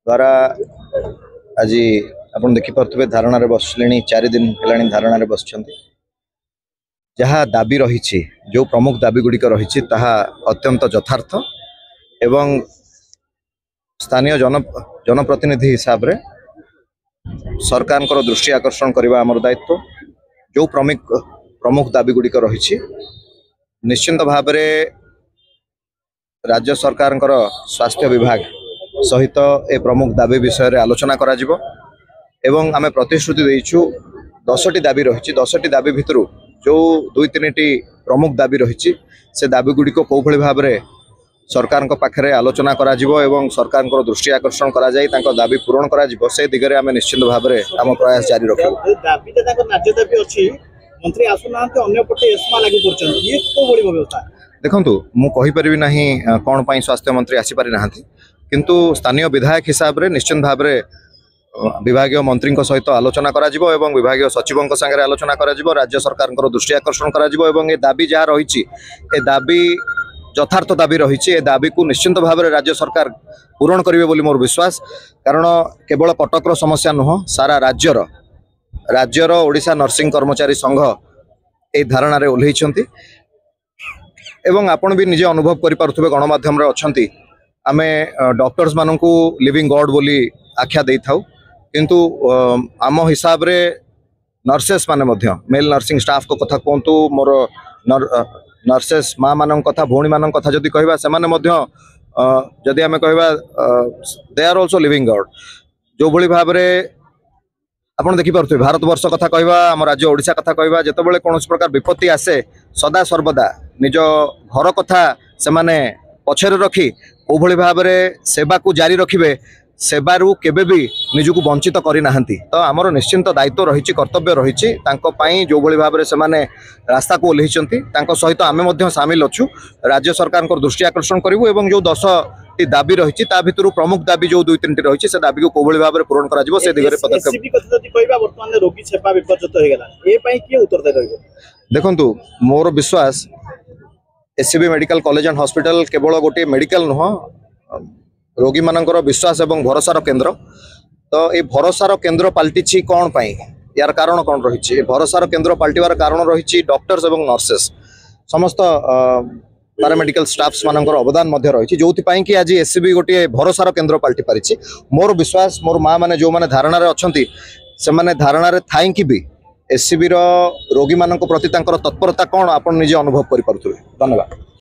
द्वारा आज आप देखिपे धारणा बसले 4 दिन है धारणा बस जहाँ दाबी रही जो प्रमुख दाबी गुड़िक रही अत्यंत यथार्थ एवं स्थानीय जनप्रतिनिधि हिसाब से सरकार दृष्टि आकर्षण करने आमर दायित्व। जो प्रमुख दाबी गुड़िक रही निश्चिंत भाव राज्य सरकार स्वास्थ्य विभाग सहित ए प्रमुख दाबी विषय रे आलोचना करा जिवो एवं आमे प्रतिश्रुति देइछु 10टी दाबी रही 10टी दाबी भितर जो 2-3टी प्रमुख दाबी रही से दाबी गुड़िक कौ भली भाव रे सरकार पाखे आलोचना करा जिवो एवं सरकार दृष्टि आकर्षण करा जाई तांको दाबी पूरण करा जिवो से दिगरे आमे निश्चित भाव रे आम प्रयास जारी रखिबो। दाबी त ताको राज्य दाबी अछि मंत्री आसुनांते अन्य पटे एस्मा लागू करछन ये को बड़ी व्यवस्था देखंतु मु कहि परिबि नाही कोन पई स्वास्थ्य मंत्री आसी पारि नाहंती किंतु स्थानीय विधायक हिसाब रे निश्चित भाव रे विभागीय मंत्री सहित आलोचना करा जिवो एवं विभागीय सचिवों संगे आलोचना करा जिवो राज्य सरकार दृष्टि आकर्षण करा जिवो एवं ए दाबी जहाँ रही ए दाबी यथार्थ दाबी रही ए दाबी को निश्चित भाव में राज्य सरकार पूरण करेंगे बोली मोर विश्वास। कारण केवल कटकर समस्या नुह सारा राज्यर ओडिशा नर्सिंग कर्मचारी संघ ए धारणा रे ओल्लैछंती एवं आपण भी निजे अनुभव करि पारुथबे गणमाध्यम रे अछंती आमे डॉक्टर्स माननकू लिविंग गॉड बोली आख्या देई थाउ किंतु आम हिसाब रे नर्सेस माने मध्य मेल नर्सिंग स्टाफ को कथा कहतु मोर नर्सेस माँ मान कथा भौणी मान कथा जदि कहबा से माने मध्य जदि आमे कहबा they are also living god जो भली भाव रे आपण देखि पारुथबे भारत वर्ष कथा कहबा हम राज्य ओडिशा कथा कहबा जेतेबेले कोनोस प्रकार विपत्ति आसे सदा सर्वदा निज घर कथा से माने पछरे रखी को भली भाव रे सेवा को जारी रखिबे सेवारू केबे भी निजको वंचित करि नाहंती। तो आमर निश्चिंत दायित्व रही कर्तव्य रही जो भली भाव से माने रास्ता को ओल्लैछंती तांको सहित आमे मध्य सामिल अछु राज्य सरकार को दृष्टि आकर्षण करिवो एवं जो 10टी दाबी रही ता भितरु प्रमुख दाबी जो 2-3टी रही से दाबी को को भली भाव पूरण करा जिवो से दिगरे पदक्षेप वर्तमान रोगी सेवा विपर्यस्त हो गेला ए पई की उत्तर दे रहइबो। देखंतु मोर विश्वास SCB medical college and hospital केवल गोटे मेडिकल नुह रोगी मानकर विश्वास एवं भरोसार केन्द्र। तो ये भरोसार केन्द्र पलटि कौन पाई यार कारण कौन रही भरोसार केन्द्र पलटिवार कारण रही डॉक्टर्स एवं नर्सेस समस्त पैरामेडिकल स्टाफ्स मानकर अवदान रही जो कि आज एससीबी गोटे भरोसार केन्द्र पलटि पारिछि। मोर विश्वास मोर माँ मैंने जो मैंने धारणा अच्छा से मैंने धारणा थाई भी एससीबी रोगी मान प्रति तत्परता कौन आप निजे अनुभव कर। धन्यवाद।